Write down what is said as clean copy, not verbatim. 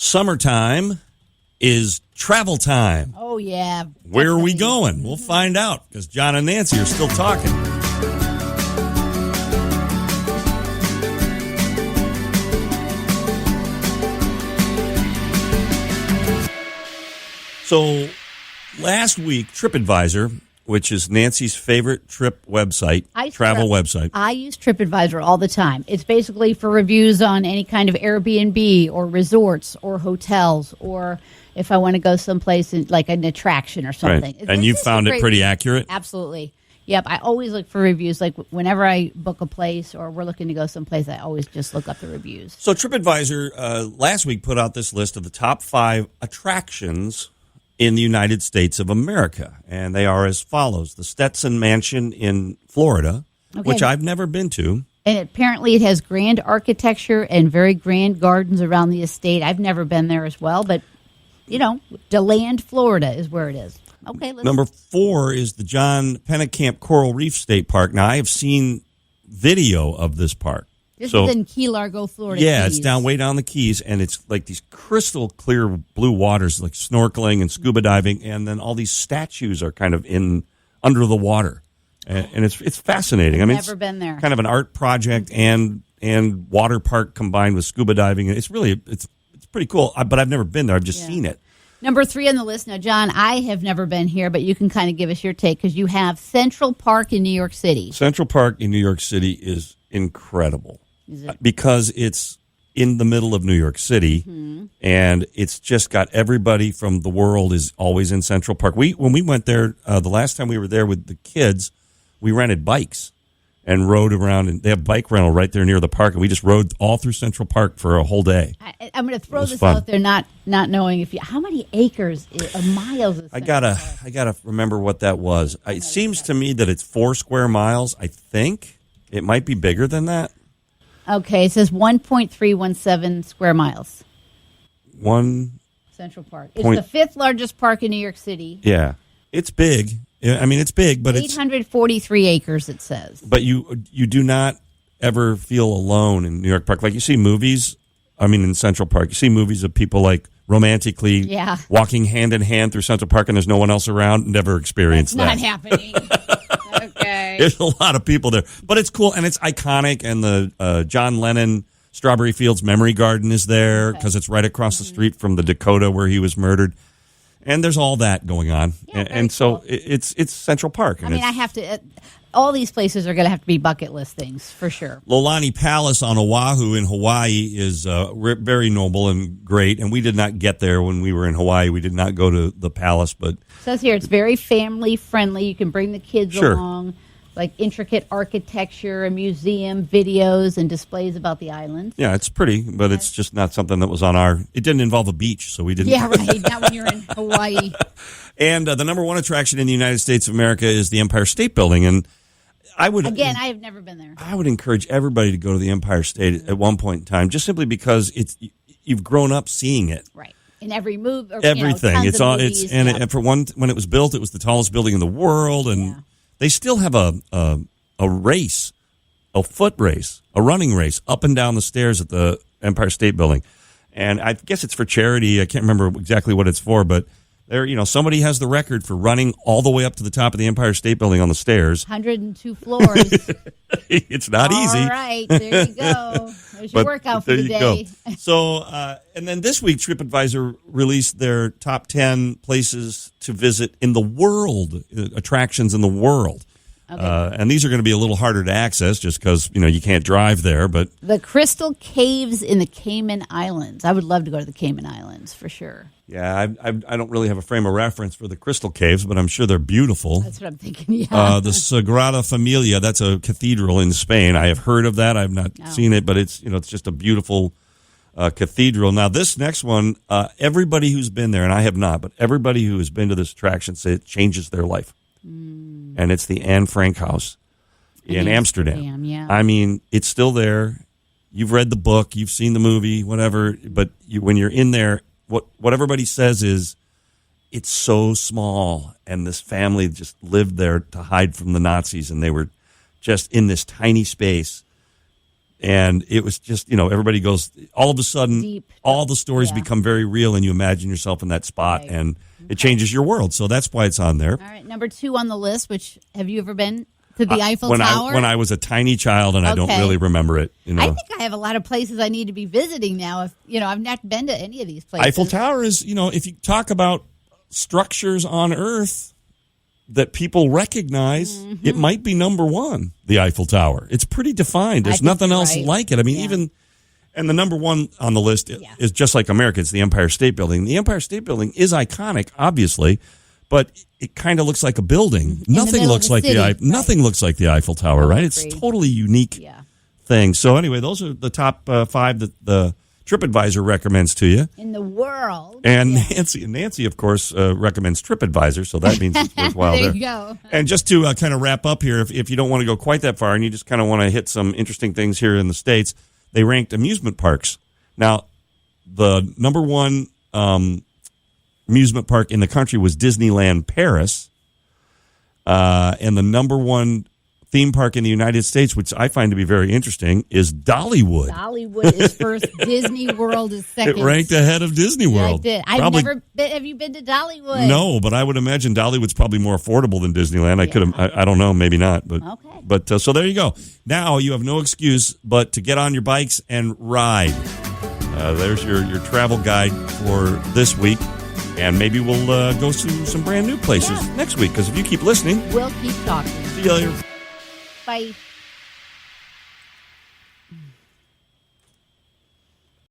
Summertime is travel time. Oh, yeah. Where are we going? We'll find out because John and Nancy are still talking. So last week, TripAdvisor, which is Nancy's favorite trip website, travel website. I use TripAdvisor all the time. It's basically for reviews on any kind of Airbnb or resorts or hotels, or if I want to go someplace like an attraction or something. Right. And you found it pretty accurate? Absolutely. Yep. I always look for reviews. Like whenever I book a place or we're looking to go someplace, I always just look up the reviews. So TripAdvisor last week put out this list of the top 5 attractions in the United States of America, and they are as follows. The Stetson Mansion in Florida, which I've never been to. And apparently it has grand architecture and very grand gardens around the estate. I've never been there as well, but, DeLand, Florida is where it is. Okay, Number 4 is the John Pennekamp Coral Reef State Park. Now, I have seen video of this park. This is in Key Largo, Florida. Yeah, Keys. It's way down the Keys, and it's like these crystal clear blue waters, like snorkeling and scuba diving, and then all these statues are kind of under the water, and it's fascinating. I've never been there. Kind of an art project and water park combined with scuba diving, and it's pretty cool. But I've never been there; I've just seen it. Number 3 on the list. Now, John, I have never been here, but you can kind of give us your take because you have Central Park in New York City. Central Park in New York City is incredible. Because it's in the middle of New York City, and it's just got everybody from the world is always in Central Park. When we went there, the last time we were there with the kids, we rented bikes and rode around, and they have bike rental right there near the park, and we just rode all through Central Park for a whole day. I'm going to throw this out there, not knowing how many acres or miles is I gotta remember what that was. It seems to me that it's 4 square miles. I think it might be bigger than that. Okay, it says 1.317 square miles. Central Park. It's the 5th largest park in New York City. Yeah, it's big. I mean, it's big, but 843 acres, it says. But you do not ever feel alone in New York Park. Like you see movies, in Central Park, you see movies of people like romantically walking hand in hand through Central Park and there's no one else around. Never experienced that. Not happening. Okay. There's a lot of people there. But it's cool, and it's iconic, and the John Lennon Strawberry Fields Memory Garden is there because it's right across the street from the Dakota where he was murdered. And there's all that going on. Yeah, and so cool. it's Central Park. And I have to... all these places are going to have to be bucket list things, for sure. Lolani Palace on Oahu in Hawaii is very noble and great, and we did not get there when we were in Hawaii. We did not go to the palace, but... It says here it's very family-friendly. You can bring the kids along, like intricate architecture, a museum, videos, and displays about the islands. Yeah, it's pretty, but it's just not something that was on our... It didn't involve a beach, so we didn't... Yeah, right, not when you're in Hawaii. And the number 1 attraction in the United States of America is the Empire State Building, and I have never been there. I would encourage everybody to go to the Empire State at one point in time, just simply because you've grown up seeing it. Right. In every move, everything. Movies, and for one, when it was built, it was the tallest building in the world, and they still have a race, a foot race, a running race up and down the stairs at the Empire State Building, and I guess it's for charity. I can't remember exactly what it's for, but. There, somebody has the record for running all the way up to the top of the Empire State Building on the stairs. 102 floors. It's not easy. All right, there you go. There's your workout for the day. So, and then this week, TripAdvisor released their top 10 places to visit in the world, attractions in the world. Okay. And these are going to be a little harder to access just because, you can't drive there. But the Crystal Caves in the Cayman Islands. I would love to go to the Cayman Islands for sure. Yeah, I don't really have a frame of reference for the Crystal Caves, but I'm sure they're beautiful. That's what I'm thinking, yeah. The Sagrada Familia, that's a cathedral in Spain. I have heard of that. I've not seen it, but it's just a beautiful cathedral. Now, this next one, everybody who's been there, and I have not, but everybody who has been to this attraction says it changes their life. And it's the Anne Frank House in Amsterdam. Yeah. I mean, it's still there. You've read the book, you've seen the movie, whatever, but when you're in there, what everybody says is it's so small, and this family just lived there to hide from the Nazis, and they were just in this tiny space. And it was just, everybody goes, all of a sudden, Deep. all the stories Yeah. become very real, and you imagine yourself in that spot, Right. and it changes your world. So that's why it's on there. All right, number 2 on the list. Which have you ever been to the Eiffel when Tower? when I was a tiny child, and I don't Okay. really remember it. I think I have a lot of places I need to be visiting now. If I've not been to any of these places. Eiffel Tower is, if you talk about structures on Earth that people recognize, Mm-hmm. it might be number 1, the Eiffel Tower. It's pretty defined. There's think nothing you're else right. like it. I mean, Yeah. and the number 1 on the list is just like America. It's the Empire State Building. The Empire State Building is iconic, obviously, but it kind of looks like a building. the Nothing middle of looks the like city, right. Nothing looks like the Eiffel Tower, right? It's agreed. totally unique Yeah. thing. So anyway, those are the top 5 that the TripAdvisor recommends to you. In the world. And Nancy, of course, recommends TripAdvisor, so that means it's worthwhile There there. you go. And just to kind of wrap up here, if you don't want to go quite that far and you just kind of want to hit some interesting things here in the States, they ranked amusement parks. Now, the number 1 amusement park in the country was Disneyland Paris, and the number 1 theme park in the United States, which I find to be very interesting, is Dollywood. Dollywood is first. Disney World is second. It ranked ahead of Disney Yeah, I World. did. I've Probably- never been. Have you been to Dollywood? No, but I would imagine Dollywood's probably more affordable than Disneyland. I don't know, maybe not. But Okay. But so there you go. Now you have no excuse but to get on your bikes and ride. There's your travel guide for this week, and maybe we'll go to some brand new places next week. Because if you keep listening, We'll keep talking. see you later. Bye.